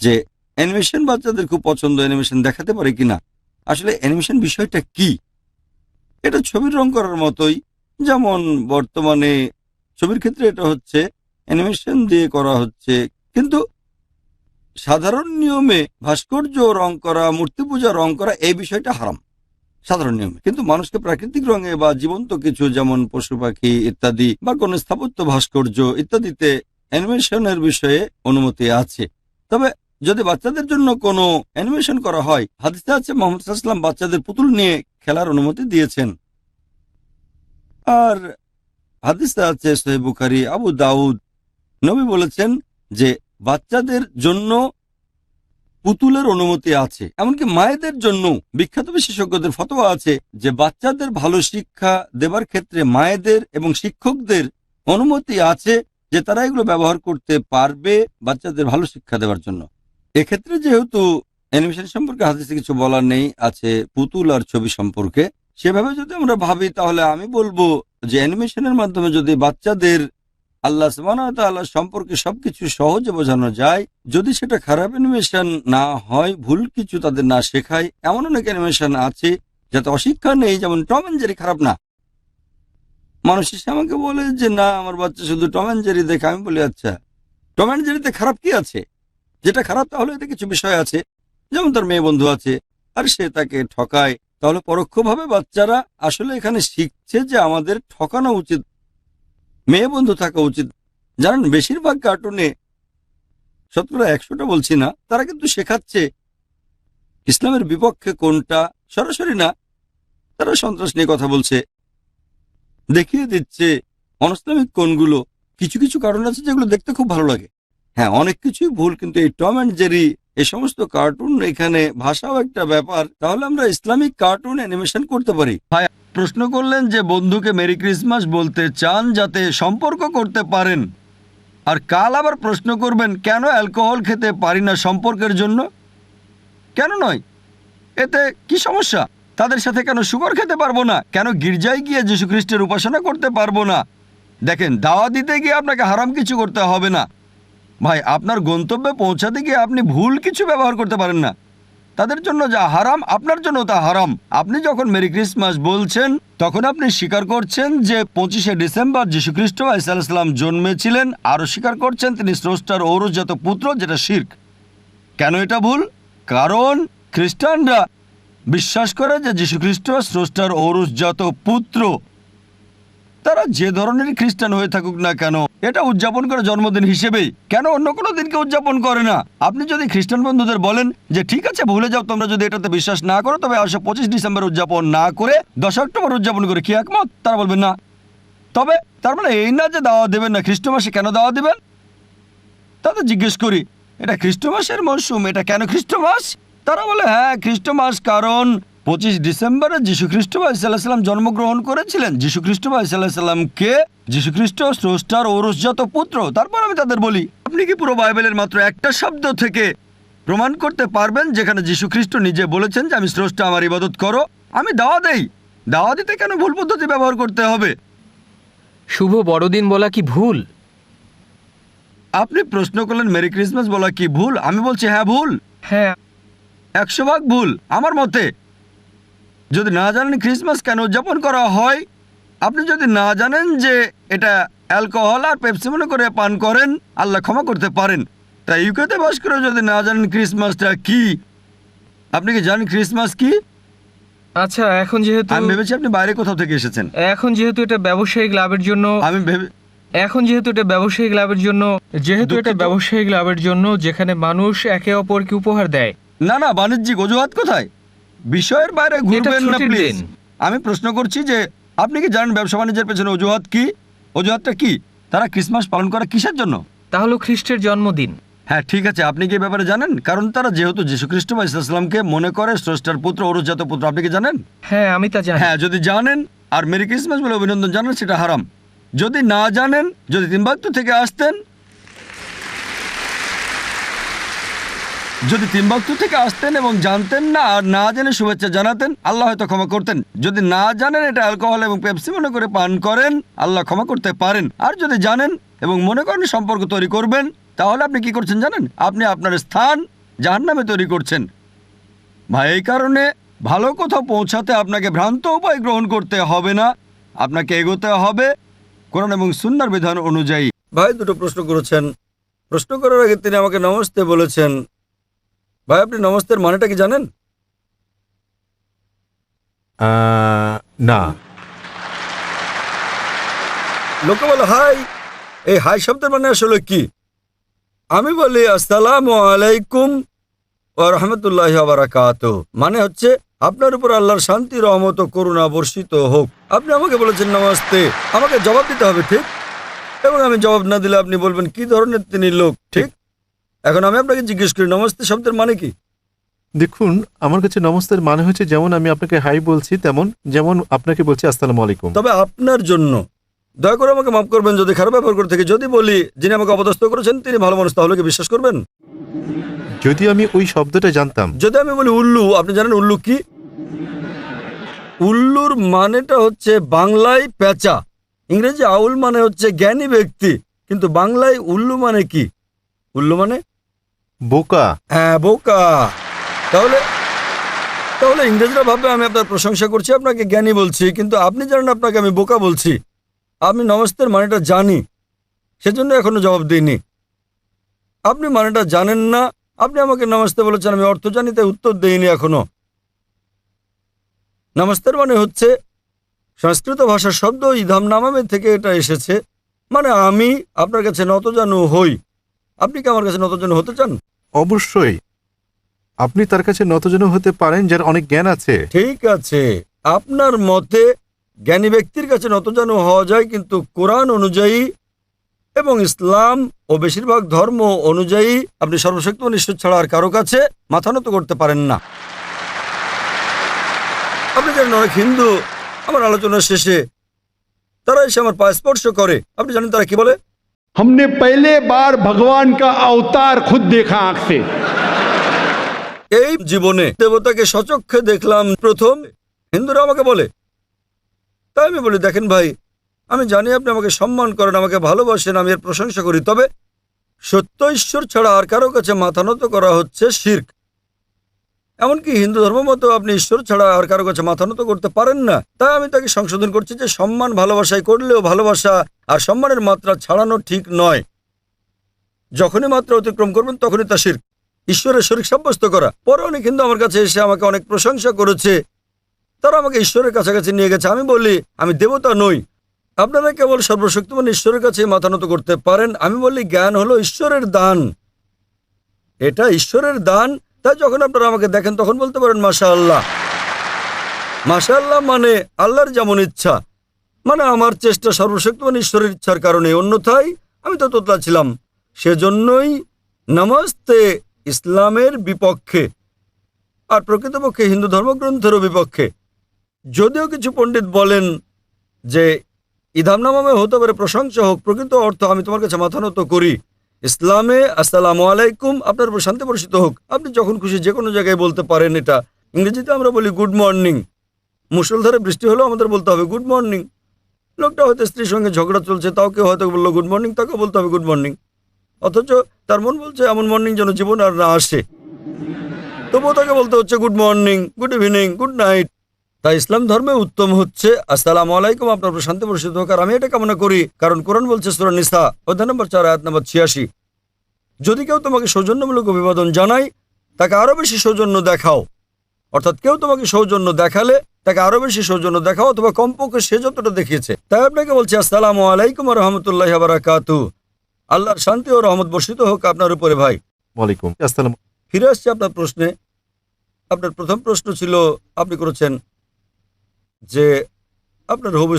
যে অ্যানিমেশন বাচ্চাদের খুব পছন্দ, অ্যানিমেশন দেখাতে পারে কিনা। আসলে অ্যানিমেশন বিষয়টা কি? এটা ছবির রং করার মতোই। যেমন বর্তমানে ছবির ক্ষেত্রে এটা হচ্ছে অ্যানিমেশন দিয়ে করা হচ্ছে, কিন্তু সাধারণ নিয়মে ভাস্কর্য রং করা, মূর্তি পূজা রং করা এই বিষয়টা হারাম সাধারণ নিয়মে। কিন্তু মানুষকে প্রাকৃতিক রঙে বা জীবন্ত কিছু যেমন পশু পাখি ইত্যাদি বা কোনো স্থাপত্য ভাস্কর্য ইত্যাদিতে অ্যানিমেশনের বিষয়ে অনুমতি আছে। তবে যদি বাচ্চাদের জন্য কোনো অ্যানিমেশন করা হয়, হাদিসে আছে মুহাম্মদ সাল্লাল্লাহু আলাইহি ওয়াসাল্লাম বাচ্চাদের পুতুল নিয়ে খেলার অনুমতি দিয়েছেন। আর হাদিসে আছে সহিহ বুখারী, আবু দাউদ, নবী বলেছেন যে বাচ্চাদের জন্য পুতুলের অনুমতি আছে। এমনকি মায়েদের জন্য বিখ্যাত বিশেষজ্ঞদের ফতোয়া আছে যে বাচ্চাদের ভালো শিক্ষা দেবার ক্ষেত্রে মায়েদের এবং শিক্ষকদের অনুমতি আছে, যে তারা এগুলো ব্যবহার করতে পারবে বাচ্চাদের ভালো শিক্ষা দেওয়ার জন্য। এক্ষেত্রে যেহেতু অ্যানিমেশন সম্পর্কে হাদিসে কিছু বলার নেই, আছে পুতুল আর ছবি সম্পর্কে, সেভাবে যদি আমরা ভাবি তাহলে আমি বলবো যে অ্যানিমেশনের মাধ্যমে যদি বাচ্চাদের আল্লাহ সুবহানাহু ওয়া তাআলা সম্পর্কে সবকিছু সহজে বোঝানো যায়, যদি সেটা খারাপ অ্যানিমেশন না হয়, ভুল কিছু তাদের না শেখায়, এমন অনেক অ্যানিমেশন আছে যাতে অশিক্ষা নেই, যেমন টম অ্যান্ড জেরি খারাপ না। মানুষ এসে আমাকে বলে যে না আমার বাচ্চা শুধু টম অ্যান্ড জেরি দেখে। আমি বলি আচ্ছা, টম অ্যান্ড জেরিতে খারাপ কি আছে? যেটা খারাপ তাহলে এতে কিছু বিষয় আছে, যেমন তার মেয়ে বন্ধু আছে আর সে তাকে ঠকায়, তাহলে পরোক্ষভাবে বাচ্চারা আসলে এখানে শিখছে যে আমাদের ঠকানো উচিত, মেয়ে বন্ধু থাকা উচিত। জানেন বেশিরভাগ কার্টুনে, শতকরা 100টা বলছি না, তারা কিন্তু শেখাচ্ছে ইসলামের বিপক্ষে কোনটা, সরাসরি না, তারা সন্ত্রাস নিয়ে কথা বলছে, দেখিয়ে দিচ্ছে অনইসলামিক কোনগুলো। কিছু কিছু কার্টুন আছে যেগুলো দেখতে খুব ভালো লাগে। হ্যাঁ, অনেক কিছুই ভুল, কিন্তু এই টম অ্যান্ড জেরি এই সমস্ত কার্টুন, এখানে ভাষাও একটা ব্যাপার। তাহলে আমরা ইসলামিক কার্টুন অ্যানিমেশন করতে পারি। ভাই প্রশ্ন করলেন যে বন্ধুকে মেরি ক্রিসমাস বলতে চান যাতে সম্পর্ক করতে পারেন, আর কাল আবার প্রশ্ন করবেন কেন অ্যালকোহল খেতে পারি না সম্পর্কের জন্য। কেন নয়? এতে কি সমস্যা? তাদের সাথে কেন সুগার খেতে পারবো না? কেন গির্জায় গিয়ে যীশু খ্রিস্টের উপাসনা করতে পারবো না? দেখেন, দাওয়া দিতে গিয়ে আপনাকে হারাম কিছু করতে হবে না ভাই। আপনার গন্তব্যে পৌঁছাতে গিয়ে আপনি ভুল কিছু ব্যবহার করতে পারেন না। তাদের জন্য যা হারাম আপনার জন্য তা হারাম। আপনি যখন মেরি ক্রিসমাস বলছেন তখন আপনি স্বীকার করছেন যে 25শে ডিসেম্বর যীশু খ্রিস্ট ঈসা আলাইহিস সালাম জন্মেছিলেন, আরও স্বীকার করছেন তিনি স্রষ্টার ঔরসজাত পুত্র, যেটা শিরক। কেন এটা ভুল? কারণ খ্রিস্টানরা বিশ্বাস করে যে যীশু খ্রিস্ট স্রষ্টার ঔরসজাত পুত্র। তারা যে ধরনের খ্রিস্টান হয়ে থাকুক না কেন, এটা উদযাপন করে জন্মদিন হিসেবেই, কেন অন্য কোনো দিনকে উদযাপন করে না? আপনি যদি খ্রিস্টান বন্ধুদের বলেন যে ঠিক আছে ভুলে যাও, তোমরা যদি এটাতে বিশ্বাস না করো, তবে আসো 25 ডিসেম্বর উদযাপন না করে 10 অক্টোবর উদযাপন করে, কি একমত? তারা বলবেন না। তবে তার মানে এই না যে দাওয়া দেবেন না। খ্রিস্ট মাসে কেন দাওয়া দেবেন? তাদের জিজ্ঞেস করি এটা খ্রিস্ট মাসের মরশুম, এটা কেন খ্রিস্ট মাস? তারা বলে হ্যাঁ খ্রিস্ট মাস, কারণ 25 ডিসেম্বরে যীশু খ্রিস্ট ঈসা আলাইহিস সালাম জন্মগ্রহণ করেছিলেন। যীশু খ্রিস্ট ঈসা আলাইহিস সালামকে যীশু খ্রিস্ট স্রষ্টার ঔরসজাত পুত্র। তারপর আমি তাদের বলি আপনি কি পুরো বাইবেলের মাত্র একটা শব্দ থেকে প্রমাণ করতে পারবেন যেখানে যীশু খ্রিস্ট নিজে বলেছেন যে আমি স্রষ্টা, আমার ইবাদত করো? আমি দাওয়া দেই, দাওয়া দিতে কেন ভুল পদ্ধতি ব্যবহার করতে হবে? শুভ বড়দিন বলা কি ভুল? আপনি প্রশ্ন করলেন মেরি ক্রিসমাস বলা কি ভুল? আমি বলছি হ্যাঁ ভুল, হ্যাঁ 100 ভাগ ভুল আমার মতে। যদি না জানেন ক্রিসমাস কেন উদযাপন করা হয়, আপনি যদি না জানেন যে এটা অ্যালকোহল আর পেপসি মনে করে পান করেন, আল্লাহ ক্ষমা করতে পারেন। তাই ইউকেতে বাস করে যদি না জানেন ক্রিসমাসটা কি। আপনি কি জানেন ক্রিসমাস কি? আচ্ছা, এখন যেহেতু আমি ভেবেছি আপনি বাইরে কোথাও থেকে এসেছেন। এখন যেহেতু এটা ব্যবসায়িক লাভের জন্য আমি ভেবে এখন যেহেতু এটা ব্যবসায়িক লাভের জন্য যেখানে মানুষ একে অপরকে উপহার দেয়। না না, বাণিজ্যিক অজুহাত কোথায়? বিষয়ের বাইরে ঘুরবেন না ছুটির প্লিজ। দিন। আমি প্রশ্ন করছি যে আপনি কি জানেন ব্যবসা বাণিজ্যের পেছনে অজুহাত কি? অজুহাতটা কি? তারা ক্রিসমাস পালন করে কিসের জন্য? তাহলে খ্রিস্টের জন্মদিন। হ্যাঁ ঠিক আছে, আপনি কি এই ব্যাপারে জানেন? কারণ তারা যেহেতু যীশু খ্রিস্ট ইসলামকে মনে করে স্রষ্টার পুত্র, ঔরসজাত পুত্র। আপনি কি জানেন? হ্যাঁ আমি তা জানি। হ্যাঁ, যদি জানেন আর মেরি ক্রিসমাস বলে অভিনন্দন জানান, সেটা হারাম। যদি না জানেন, যদি তিম্বাকতু থেকে আসতেন, এবং জানতেন না আর না জেনে শুভেচ্ছা জানাতেন, আল্লাহ হয়তো ক্ষমা করতেন। যদি না জানেন এটা অ্যালকোহল এবং পেপসি মনে করে পান করেন, আল্লাহ ক্ষমা করতে পারেন। আর যদি জানেন এবং মনে করেন সম্পর্ক তৈরি করবেন, তাহলে আপনি কি করছেন জানেন? আপনি আপনার স্থান জাহান্নামে তৈরি করছেন। ভাই, এই কারণে ভালো কোথাও পৌঁছাতে আপনাকে ভ্রান্ত উপায় গ্রহণ করতে হবে না, আপনাকে এগোতে হবে কোরআন এবং সুন্নাহর বিধান অনুযায়ী। ভাই দুটো প্রশ্ন করেছেন। প্রশ্ন করার আগে তিনি আমাকে নমস্তে বলেছেন। ভাই, আপনি নমস্তের মানেটা কি জানেন? না। লোকে বলে হাই। এই হাই শব্দের মানে আসলে কি? আমি বলি আসসালামু আলাইকুম ওয়া রাহমাতুল্লাহি ওয়া বারাকাতুহু। মানে হচ্ছে আপনার উপর আল্লাহর শান্তি, রহমত ও করুণা বর্ষিত হোক। আপনি আমাকে বলেছেন নমস্তে, আমাকে জবাব দিতে হবে, ঠিক? এবং আমি জবাব না দিলে আপনি বলবেন কি ধরনের তিনি লোক, ঠিক? এখন আমি আপনাকে জিজ্ঞেস করি নমস্তে শব্দের মানে কি? দেখুন, আমার কাছে নমস্তের মানে হচ্ছে যেমন আমি আপনাকে হাই বলছি তেমন, যেমন আপনাকে বলছি আসসালামু আলাইকুম। তবে আপনার জন্য দয়া করে আমাকে মাফ করবেন যদি খারাপ ব্যবহার করে থাকি। যদি বলি যিনি আমাকে অপদস্থ করেছেন তিনি ভালো মানুষ, তাহলে কি বিশ্বাস করবেন? যদি আমি ওই শব্দটা জানতাম। যদি আমি বলি উল্লু, আপনি জানেন উল্লু কি? উল্লুর মানেটা হচ্ছে বাংলায় পেঁচা, ইংরেজি আউল মানে হচ্ছে জ্ঞানী ব্যক্তি, কিন্তু বাংলায় উল্লু মানে কি? উল্লু মানে বোকা। হ্যাঁ, বোকা। তাহলে তাহলে ইংরেজরা ভাববে আমি আপনার প্রশংসা করছি, আপনাকে জ্ঞানী বলছি, কিন্তু আপনি জানেন আপনাকে আমি বোকা বলছি। আপনি নমস্তের মানেটা জানি, সেজন্য এখনো জবাব দিইনি। আপনি মানেটা জানেন না, আপনি আমাকে নমস্তে বলেছেন, আমি অর্থ জানি তাই উত্তর দেইনি এখনো। নমস্তের মানে হচ্ছে সংস্কৃত ভাষার শব্দ ইধাম নামামে থেকে এটা এসেছে, মানে আমি আপনার কাছে নতজানু হই। আপনি কি আমার কাছে নতজানু হতে চান? অবশ্যই আপনি তার কাছে নতজানু হতে পারেন যার অনেক জ্ঞান আছে। ঠিক আছে, আপনার মতে জ্ঞানী ব্যক্তির কাছে নতজানু হওয়া যায়, কিন্তু কোরআন অনুযায়ী এবং ইসলাম ও বেশিরভাগ ধর্ম অনুযায়ী আপনি সর্বশক্তিমান ঈশ্বর ছাড়া আর কারো কাছে মাথা নত করতে পারেন না। আপনি জানেন অনেক হিন্দু আমার আলোচনার শেষে তারা এসে আমার পায়ে স্পর্শ করে। আপনি জানেন তারা কি বলে? हमने पहले बार भगवान का अवतार खुद देखा आंख से। এই জীবনে দেবতাকে সচক্ষে দেখলাম প্রথম, হিন্দুরা আমাকে বলে। তাই আমি বলি দেখেন ভাই, আমি জানি আপনি আমাকে সম্মান করেন, আমাকে ভালোবাসেন, আমি এর প্রশংসা করি, তবে সত্য ঈশ্বর ছাড়া আর কারো কাছে মাথা নত করা হচ্ছে শিরক। এমনকি হিন্দু ধর্ম মতো আপনি ঈশ্বর ছাড়া আর কারো কাছে মাথা নত করতে পারেন না। তাই আমি তাকে সংশোধন করছি যে সম্মান ভালোবাসায় করলেও ভালোবাসা আর সম্মানের মাত্রা ছাড়ানো ঠিক নয়। যখনই মাত্রা অতিক্রম করবেন তখনই তা শিরক, ঈশ্বরের শরীক সাব্যস্ত করা। পরে অনেক হিন্দু আমার কাছে এসে আমাকে অনেক প্রশংসা করেছে, তারা আমাকে ঈশ্বরের কাছাকাছি নিয়ে গেছে। আমি বলি আমি দেবতা নই, আপনারা কেবল সর্বশক্তিমান ঈশ্বরের কাছে মাথা নত করতে পারেন। আমি বলি জ্ঞান হলো ঈশ্বরের দান, এটা ঈশ্বরের দান। তাই যখন আপনারা আমাকে দেখেন তখন বলতে পারেন মাশাআল্লাহ। মাশাআল্লাহ মানে আল্লাহর যেমন ইচ্ছা, মানে আমার চেষ্টা সর্বশক্তিমান ঈশ্বরের ইচ্ছার কারণে, অন্যথায় আমি তো তোতলা ছিলাম। সেজন্যই নমস্তে ইসলামের বিপক্ষে আর প্রকৃতপক্ষে হিন্দু ধর্মগ্রন্থেরও বিপক্ষে। যদিও কিছু পণ্ডিত বলেন যে ইধাম নামামে হতে পারে প্রশংসা হোক, প্রকৃত অর্থ আমি তোমার কাছে মাথা নত করি। ইসলামে আসসালামু আলাইকুম, আপনার উপর শান্তি বর্ষিত হোক। আপনি যখন খুশি যে কোনো জায়গায় বলতে পারেন এটা। ইংরেজিতে আমরা বলি গুড মর্নিং, মুষলধারে বৃষ্টি হলেও আমাদের বলতে হবে গুড মর্নিং। লোকটা হয়তো স্ত্রীর সঙ্গে ঝগড়া চলছে, তাও কেউ হয়তো বললো গুড মর্নিং, তাকেও বলতে হবে গুড মর্নিং, অথচ তার মন বলছে এমন মর্নিং যেন জীবন আর না আসে, তবুও তাকে বলতে হচ্ছে good morning, good evening, good night. তাই ইসলাম ধর্মে উত্তম হচ্ছে আসসালামু আলাইকুম, আপনার উপর শান্তি বর্ষিত হোক। আর আমি এটা কামনা করি কারণ কোরআন বলছে সূরা নিসা অধ্যায় নম্বর 4 আয়াত নম্বর 86, যদি কেউ তোমাকে সৌজন্যমূলক অভিবাদন জানায় তাকে আরো বেশি সৌজন্য দেখাও। অর্থাৎ কেউ তোমাকে সৌজন্য দেখালে তাকে আরো বেশি সৌজন্য দেখাও, অথবা কমপক্ষে সে যতটা দেখিয়েছে। তাই আপনাকে বলছি আসসালামু আলাইকুম ওয়া রাহমাতুল্লাহি ওয়া বারাকাতুহু, আল্লাহর শান্তি ও রহমত বর্ষিত হোক আপনার উপরে। ভাই ওয়ালাইকুম আসসালাম। ফিরে আসছে আপনার প্রশ্নে। আপনার প্রথম প্রশ্ন ছিল আপনি করেছেন যে আপনার হবু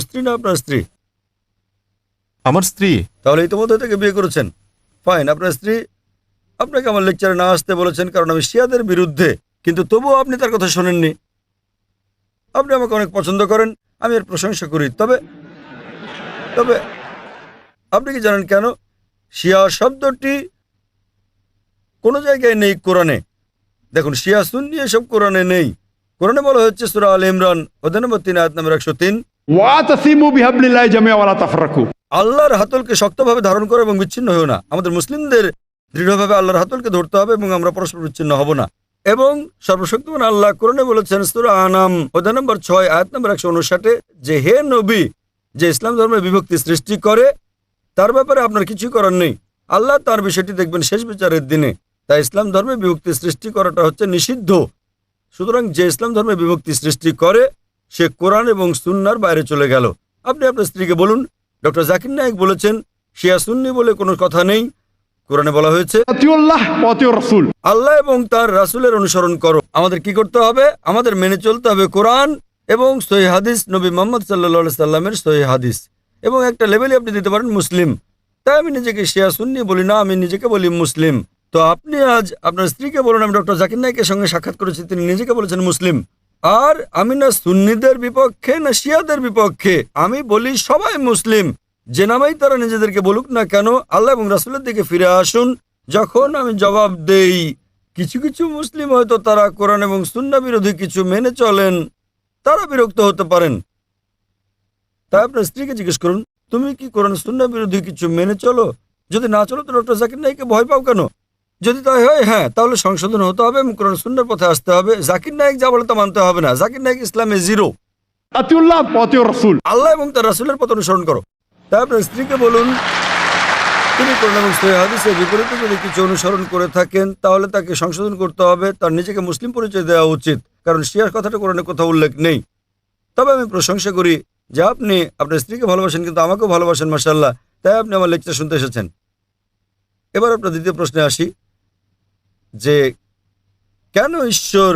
স্ত্রী না আপনার স্ত্রী? আমার স্ত্রী। তাহলে ইতিমধ্যে থেকে বিয়ে করেছেন, ফাইন। আপনার স্ত্রী আপনাকে আমার লেকচারে না আসতে বলেছেন কারণ আমি শিয়াদের বিরুদ্ধে, কিন্তু তবুও আপনি তার কথা শোনেননি। আপনি আমাকে অনেক পছন্দ করেন, আমি এর প্রশংসা করি, তবে তবে আপনি কি জানেন কেন শিয়া শব্দটি কোনো জায়গায় নেই কোরআনে? দেখুন, শিয়া সুন্নি এসব কোরআনে নেই। কোরআনে বলা হচ্ছে সূরা আলে ইমরান অধ্যায় নম্বর 3 আয়াত নম্বর 103, वातसिमु बिहब्लिल्लाहि जमिअन वला तफरकू। আল্লাহর হাতলকে শক্তভাবে ধারণ করো এবং বিচ্ছিন্ন হও না। আমাদের মুসলিমদের দৃঢ়ভাবে আল্লাহর হাতলকে ধরতে হবে এবং আমরা পরস্পর বিচ্ছিন্ন হব না। এবং সর্বশক্তিমান আল্লাহ কোরআনে বলেছেন সূরা আনাম অধ্যায় নম্বর 6 আয়াত নম্বর 159 যে হে নবী, যে ইসলাম ধর্মের বিভক্তি সৃষ্টি করে তার ব্যাপারে আপনার কিছুই করার নেই। আল্লাহ তার বিষয়টি দেখবেন শেষ বিচারের দিনে। তাই ইসলাম ধর্মে বিভক্তি সৃষ্টি করাটা হচ্ছে নিষিদ্ধ। সুতরাং যে ইসলাম ধর্মে বিভক্তি সৃষ্টি করে সে কোরআন এবং সুন্নাহর বাইরে চলে গেল। আপনি আপনার স্ত্রীকে বলুন, ডক্টর জাকির নায়েক বলেছেন শিয়া সুন্নি বলে কোনো কথা নেই। কোরআনে বলা হয়েছে अतिउल्लाह अतिउर रसूल। আল্লাহ এবং তার রাসূলের অনুসরণ করো। আমাদের কি করতে হবে? আমাদের মেনে চলতে হবে কোরআন এবং সহিহ হাদিস, নবী মুহাম্মদ সাল্লাল্লাহু আলাইহি সাল্লামের সহিহ হাদিস। এবং একটা লেভেলে আপনি দিতে পারেন মুসলিম। তাই আমি নিজেকে শিয়া সুন্নি বলি না, আমি নিজেকে বলি মুসলিম। তো আপনি আজ আপনার স্ত্রীকে বলুন আমি ডক্টর জাকির নায়েকের সঙ্গে সাক্ষাৎ করেছি, তিনি নিজেকে বলেছেন মুসলিম। আর আমি না সুন্নিদের বিপক্ষে না শিয়াদের বিপক্ষে, আমি বলি সবাই মুসলিম। যে নামেই তারা নিজেদেরকে বলুক না কেন, আল্লাহ এবং রাসূলের দিকে ফিরে আসুন। যখন আমি জবাব দেই কিছু কিছু মুসলিম হয়তো তারা কোরআন এবং সুন্নাহ বিরোধী কিছু মেনে চলেন, তারা বিরক্ত হতে পারেন। তাই আপনার স্ত্রীকে জিজ্ঞেস করুন তুমি কি কোরআন সুন্নাহ বিরোধী কিছু মেনে চলো? যদি না চলো তো ডক্টর জাকির নায়েককে ভয় পাও কেন? যদি তাই হয় হ্যাঁ, তাহলে সংশোধন হতে হবে এবং কোরআন সুন্নাহর পথে আসতে হবে। জাকির নায়েক যা বলে তা মানতে হবে না। জাকির নায়েক ইসলামে জিরো। अतिउल्लाह अतिउर रसूल। আল্লাহ এবং তার রাসূলের পথ অনুসরণ করো। তাই আপনার স্ত্রীকে বলুন তিনি কোরআন এবং সহিহ হাদিসের বিপরীতে যদি কিছু অনুসরণ করে থাকেন তাহলে তাকে সংশোধন করতে হবে, তার নিজেকে মুসলিম পরিচয় দেওয়া উচিত, কারণ শিয়ার কথাটা কোরআনে কোথাও উল্লেখ নেই। তবে আমি প্রশংসা করি যে আপনি আপনার স্ত্রীকে ভালোবাসেন কিন্তু আমাকেও ভালোবাসেন, মাশাআল্লাহ। তাই আপনি আমার লেকচার শুনতে এসেছেন। এবার আপনার দ্বিতীয় প্রশ্নে আসি যে কেন ঈশ্বর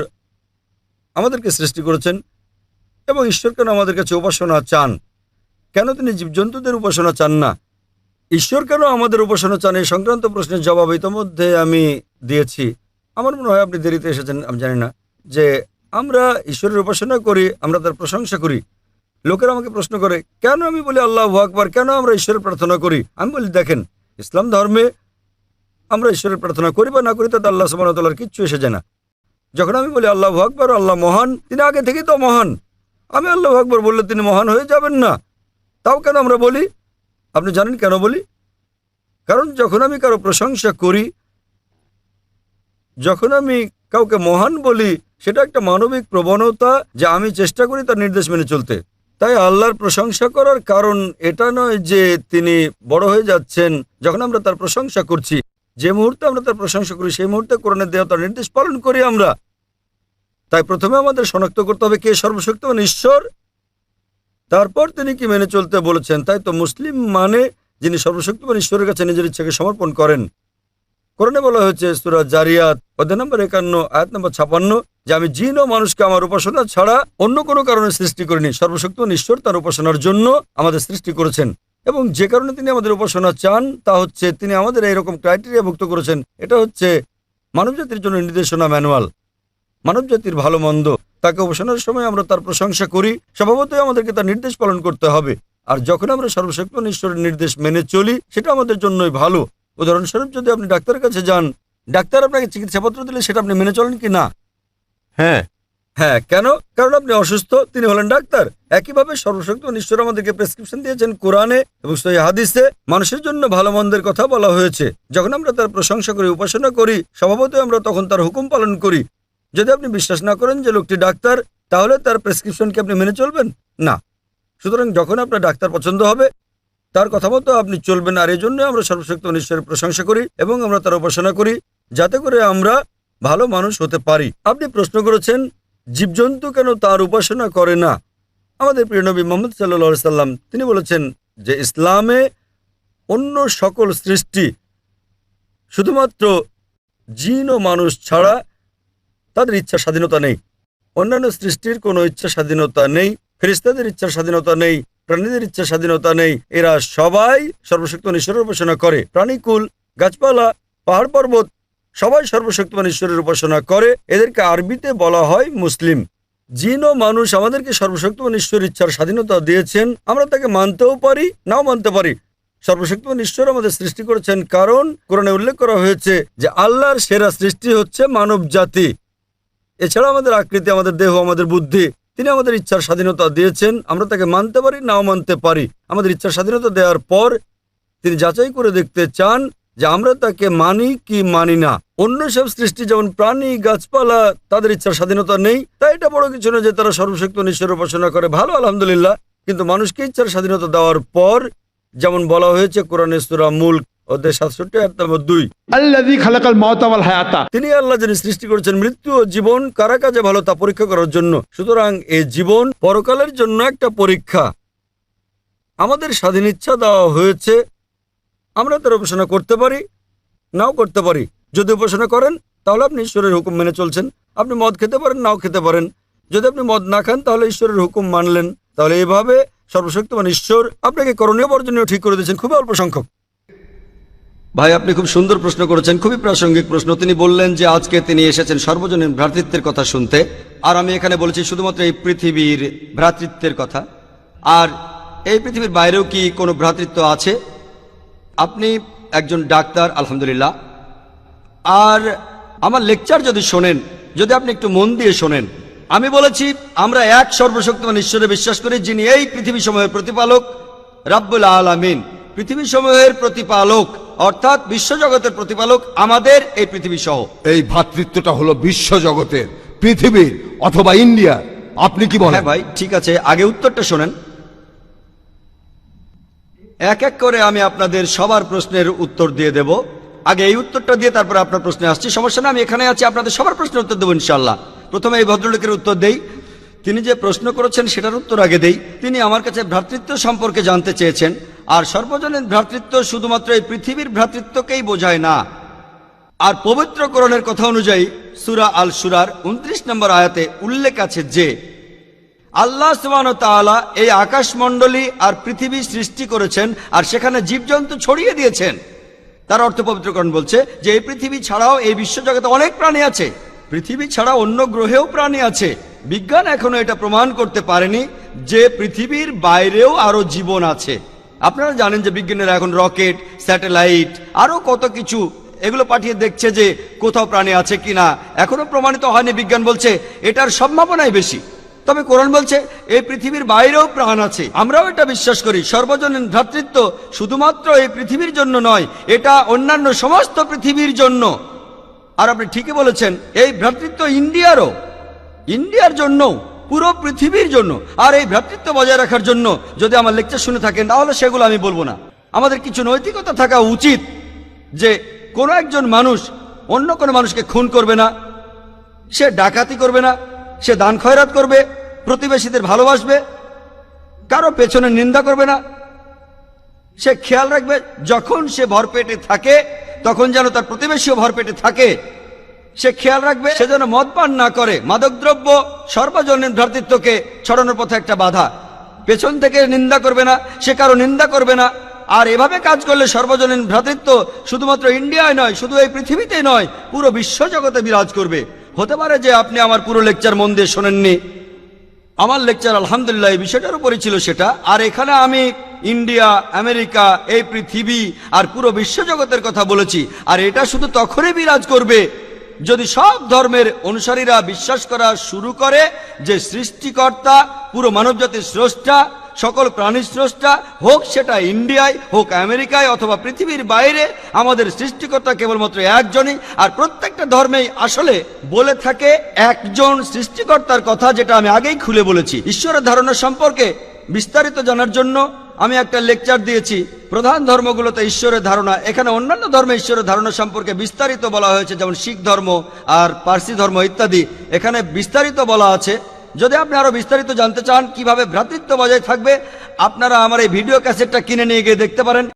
আমাদেরকে সৃষ্টি করেছেন এবং ঈশ্বর কেন আমাদের কাছে উপাসনা চান, কেন তিনি জীবজন্তুদের উপাসনা চান না, ঈশ্বর কেন আমাদের উপাসনা চান, এই সংক্রান্ত প্রশ্নের জবাব ইতোমধ্যে আমি দিয়েছি। আমার মনে হয় আপনি দেরিতে এসেছেন, আমি জানি না। যে আমরা ঈশ্বরের উপাসনা করি, আমরা তার প্রশংসা করি। লোকেরা আমাকে প্রশ্ন করে কেন আমি বলি আল্লাহু আকবার, কেন আমরা ঈশ্বরের প্রার্থনা করি। আমি বলি দেখেন, ইসলাম ধর্মে আমরা ঈশ্বরের প্রার্থনা করি বা না করি তাতে আল্লাহ সুবহানাহু ওয়া তাআলার কিচ্ছু এসে যায় না। যখন আমি বলি আল্লাহু আকবার, আল্লাহ মহান, তিনি আগে থেকেই তো মহান। আমি আল্লাহু আকবার বললে তিনি মহান হয়ে যাবেন না? তাও কেন আমরা বলি? আপনি জানেন কেন বলি? কারণ যখন আমি কারো প্রশংসা করি, যখন আমি কাউকে মহান বলি, সেটা একটা মানবিক প্রবণতা যে আমি চেষ্টা করি তার নির্দেশ মেনে চলতে। তাই আল্লাহর প্রশংসা করার কারণ এটা নয় যে তিনি বড় হয়ে যাচ্ছেন যখন আমরা তার প্রশংসা করছি। যে মুহূর্তে আমরা তার প্রশংসা করি সেই মুহূর্তে কোরআনের দেওয়া তার নির্দেশ পালন করি আমরা। তাই প্রথমে আমাদের শনাক্ত করতে হবে কে সর্বশক্তিমান ঈশ্বর, তারপর তিনি কি মেনে চলতে বলেছেন। তাই তো মুসলিম মানে যিনি সর্বশক্তিমান ঈশ্বরের কাছে নিজের ইচ্ছাকে সমর্পণ করেন। কোরআনে বলা হয়েছে সূরা জারিয়াত অধ্যায় নম্বর 51 আয়াত নম্বর 56 যে আমি জিন ও মানুষকে আমার উপাসনা ছাড়া অন্য কোনো কারণে সৃষ্টি করিনি। সর্বশক্তিমান ঈশ্বর তার উপাসনার জন্য আমাদের সৃষ্টি করেছেন এবং যে কারণে তিনি আমাদের উপাসনা চান তা হচ্ছে তিনি আমাদের এইরকম ক্রাইটেরিয়া ভুক্ত করেছেন। এটা হচ্ছে মানবজাতির জন্য নির্দেশনা ম্যানুয়াল, মানবজাতির ভালো মন্দ। তাকে উপাসনার সময় আমরা তার প্রশংসা করি, স্বভাবতই আমাদেরকে তার নির্দেশ পালন করতে হবে। আর যখন আমরা সর্বশক্তিমান ঈশ্বরের নির্দেশ মেনে চলি সেটা আমাদের জন্যই ভালো। উদাহরণস্বরূপ যদি আপনি ডাক্তারের কাছে যান, ডাক্তার আপনাকে চিকিৎসাপত্র দিলে সেটা আপনি মেনে চলেন কি না? হ্যাঁ। হ্যাঁ, কেন? কারণ আপনি অসুস্থ, তিনি হলেন ডাক্তার। একইভাবে সর্বশক্তিমান ঈশ্বর আমাদেরকে প্রেসক্রিপশন দিয়েছেন কোরআনে এবং সহিহ হাদিসে। মানুষের জন্য ভালো মন্দের কথা বলা হয়েছে। যখন আমরা তার প্রশংসা করি, উপাসনা করি, স্বভাবতই আমরা তখন তার হুকুম পালন করি। যদি আপনি বিশ্বাস না করেন যে লোকটি ডাক্তার, তাহলে তার প্রেসক্রিপশনকে আপনি মেনে চলবেন না। সুতরাং যখন আপনার ডাক্তার পছন্দ হবে তার কথা মতো আপনি চলবেন। আর এই জন্য আমরা সর্বশক্তিমান ঈশ্বরের প্রশংসা করি এবং আমরা তার উপাসনা করি যাতে করে আমরা ভালো মানুষ হতে পারি। আপনি প্রশ্ন করেছেন জীবজন্তু কেন তার উপাসনা করে না। আমাদের প্রিয় নবী মুহাম্মদ সাল্লাল্লাহু আলাইহি সাল্লাম তিনি বলেছেন যে ইসলামে অন্য সকল সৃষ্টি শুধুমাত্র জিন ও মানুষ ছাড়া তাদের ইচ্ছা স্বাধীনতা নেই। অন্যান্য সৃষ্টির কোনো ইচ্ছা স্বাধীনতা নেই, ফেরেশতাদের ইচ্ছা স্বাধীনতা নেই, প্রাণীদের ইচ্ছা স্বাধীনতা নেই। এরা সবাই সর্বশক্তিমান ঈশ্বরের উপাসনা করে। প্রাণীকুল, গাছপালা, পাহাড় পর্বত সবাই সর্বশক্তিমান ঈশ্বরের উপাসনা করে। এদেরকে আরবিতে বলা হয় মুসলিম। জিন ও মানুষ আমাদেরকে সর্বশক্তিমান ঈশ্বরের ইচ্ছার স্বাধীনতা দিয়েছেন। আমরা তাকে মানতেও পারি, নাও মানতে পারি। সর্বশক্তিমান ঈশ্বর আমাদের সৃষ্টি করেছেন কারণ কোরআনে উল্লেখ করা হয়েছে যে আল্লাহর সেরা সৃষ্টি হচ্ছে মানব জাতি। এছাড়া আমাদের আকৃতি, আমাদের দেহ, আমাদের বুদ্ধি তিনি আমাদের ইচ্ছার স্বাধীনতা দিয়েছেন, আমরা তাকে মানতে পারি নাও মানতে পারি। আমাদের ইচ্ছার স্বাধীনতা দেওয়ার পর তিনি যাচাই করে দেখতে চান যে আমরা তাকে মানি কি মানি না। অন্য সব সৃষ্টি যেমন প্রাণী, গাছপালা, তাদের ইচ্ছার স্বাধীনতা নেই, তাই এটা বড় কিছু না যে তারা সর্বশক্ত ঈশ্বরের উপাসনা করে, ভালো আলহামদুলিল্লাহ। কিন্তু মানুষকে ইচ্ছার স্বাধীনতা দেওয়ার পর যেমন বলা হয়েছে কোরআনে সূরা মুলক অধ্যায় 67 আয়াত নম্বর 2, अल्लज़ी खलक़ल मौत वल हयाता। তিনি আল্লাহ যিনি সৃষ্টি করেছেন মৃত্যু ও জীবন, কারা কাজে ভালো তা পরীক্ষা করার জন্য। সুতরাং এই জীবন পরকালের জন্য একটা পরীক্ষা। আমাদের স্বাধীন ইচ্ছা দেওয়া হয়েছে, আমরা তার উপাসনা করতে পারি নাও করতে পারি। যদি উপাসনা করেন তাহলে আপনি ঈশ্বরের হুকুম মেনে চলছেন। আপনি মদ খেতে পারেন নাও খেতে পারেন। যদি আপনি মদ না খান তাহলে ঈশ্বরের হুকুম মানলেন। তাহলে এভাবে সর্বশক্তিমান ঈশ্বর আপনাকে করণীয় বর্জনীয় ঠিক করে দিয়েছেন, খুবই অল্প সংখ্যক। ভাই, আপনি খুব সুন্দর প্রশ্ন করেছেন, খুবই প্রাসঙ্গিক প্রশ্ন। তিনি বললেন যে আজকে তিনি এসেছেন সর্বজনীন ভ্রাতৃত্বের কথা শুনতে, আর আমি এখানে বলেছি শুধুমাত্র এই পৃথিবীর ভ্রাতৃত্বের কথা। আর এই পৃথিবীর বাইরেও কি কোনো ভ্রাতৃত্ব আছে? আপনি একজন ডাক্তার, আলহামদুলিল্লাহ। আর আমার লেকচার যদি শোনেন, যদি আপনি একটু মন দিয়ে শোনেন, আমি বলেছি আমরা এক সর্বশক্তিমান ঈশ্বরে বিশ্বাস করি, যিনি এই পৃথিবী সমূহের প্রতিপালক, রাব্বুল আলামিন। পৃথিবী সমূহের প্রতিপালক অর্থাৎ বিশ্বজগতের প্রতিপালক আমাদের এই পৃথিবী সহ। এই ভ্রাতৃত্বটা হলো বিশ্ব জগতের, পৃথিবীর অথবা ইন্ডিয়া। আপনি কি বলেন? হ্যাঁ ভাই, ঠিক আছে, আগে উত্তরটা শোনেন। এক এক করে আমি আপনাদের সবার প্রশ্নের উত্তর দিয়ে দেব। আগে এই উত্তরটা দিয়ে তারপরে আপনার প্রশ্নে আসছি, সমস্যা না। আমি এখানে আছি, আপনাদের সবার প্রশ্নের উত্তর দেবো ইনশাল্লাহ। প্রথমে এই ভদ্রলোকের উত্তর দেই। তিনি যে প্রশ্ন করেছেন সেটার উত্তর আগে দেই। তিনি আমার কাছে ভ্রাতৃত্ব সম্পর্কে জানতে চেয়েছেন। আর সর্বজনীন ভ্রাতৃত্ব শুধুমাত্র এই পৃথিবীর ভ্রাতৃত্বকেই বোঝায় না। আর পবিত্র কোরআনের কথা অনুযায়ী সূরা আল শুরার 29 নম্বর আয়াতে উল্লেখ আছে যে আল্লাহ সুবহানাহু ওয়া তাআলা এই আকাশমণ্ডলী আর পৃথিবী সৃষ্টি করেছেন আর সেখানে জীবজন্তু ছড়িয়ে দিয়েছেন। তার অর্থ পবিত্র কোরআন বলছে যে এই পৃথিবী ছাড়াও এই বিশ্বজগতে অনেক প্রাণী আছে। পৃথিবী ছাড়া অন্য গ্রহেও প্রাণী আছে। বিজ্ঞান এখনো এটা প্রমাণ করতে পারেনি যে পৃথিবীর বাইরেও আরো জীবন আছে। আপনারা জানেন যে বিজ্ঞানীরা এখন রকেট, স্যাটেলাইট, আরো কত কিছু এগুলো পাঠিয়ে দেখছে যে কোথাও প্রাণী আছে কিনা। এখনো প্রমাণিত হয়নি। বিজ্ঞান বলছে এটার সম্ভাবনাই বেশি। তবে কোরআন বলছে এই পৃথিবীর বাইরেও প্রাণ আছে। আমরাও এটা বিশ্বাস করি। সর্বজনীন ভ্রাতৃত্ব শুধুমাত্র এই পৃথিবীর জন্য নয়, এটা অন্যান্য সমস্ত পৃথিবীর জন্য। আর আপনি ঠিকই বলেছেন, এই ভ্রাতৃত্ব ইন্ডিয়ার জন্য, পুরো পৃথিবীর জন্য। আর এই ভ্রাতৃত্ব বজায় রাখার জন্য যদি আমার লেকচার শুনে থাকেন তাহলে সেগুলো আমি বলবো না। আমাদের কিছু নৈতিকতা থাকা উচিত যে কোনো একজন মানুষ অন্য কোনো মানুষকে খুন করবে না, সে ডাকাতি করবে না, সে দান খয়রাত করবে, প্রতিবেশীদের ভালোবাসবে, কারো পেছনে নিন্দা করবে না। সে খেয়াল রাখবে যখন সে ভরপেটে থাকে তখন যেন তার প্রতিবেশীও ভরপেটে থাকে। সে খেয়াল রাখবে সে যেন মদ পান না করে। মাদকদ্রব্য সর্বজনীন ভ্রাতৃত্বকে ছড়ানোর পথে একটা বাধা। পেছন থেকে নিন্দা করবে না, সে কারো নিন্দা করবে না। আর এভাবে কাজ করলে সর্বজনীন ভ্রাতৃত্ব শুধুমাত্র ইন্ডিয়ায় নয়, শুধু এই পৃথিবীতেই নয়, পুরো বিশ্বজগতে বিরাজ করবে। হতে পারে যে আপনি আমার পুরো লেকচার মন দিয়ে শোনেননি। আমার লেকচার আলহামদুলিল্লাহ এই বিষয়টার উপরই ছিল সেটা। আর এখানে আমি ইন্ডিয়া, আমেরিকা, এই পৃথিবী আর পুরো বিশ্বজগতের কথা বলেছি। আর এটা শুধু তখনই বিরাজ করবে যদি সব ধর্মের অনুসারীরা বিশ্বাস করা শুরু করে যে সৃষ্টিকর্তা, পুরো মানবজাতির স্রষ্টা, সকল প্রাণীর স্রষ্টা, হোক সেটা ইন্ডিয়ায়, হোক আমেরিকায় অথবা পৃথিবীর বাইরে, আমাদের সৃষ্টিকর্তা কেবলমাত্র একজনই। আর প্রত্যেকটা ধর্মেই আসলে বলে থাকে একজন সৃষ্টিকর্তার কথা, যেটা আমি আগেই খুলে বলেছি। ঈশ্বরের ধারণা সম্পর্কে বিস্তারিত জানার জন্য আমি একটা লেকচার দিয়েছি। প্রধান ধর্মগুলোতে ঈশ্বরের ধারণা, এখানে অন্যান্য ধর্মে ঈশ্বরের ধারণা সম্পর্কে বিস্তারিত বলা হয়েছে, যেমন শিখ ধর্ম আর পার্সি ধর্ম ইত্যাদি। এখানে বিস্তারিত বলা আছে। যদি আপনি আরো বিস্তারিত জানতে চান কিভাবে ভ্রাতৃত্ব বজায় থাকবে, আপনারা আমার এই ভিডিও ক্যাসেটটা কিনে নিয়ে গিয়ে দেখতে পারেন।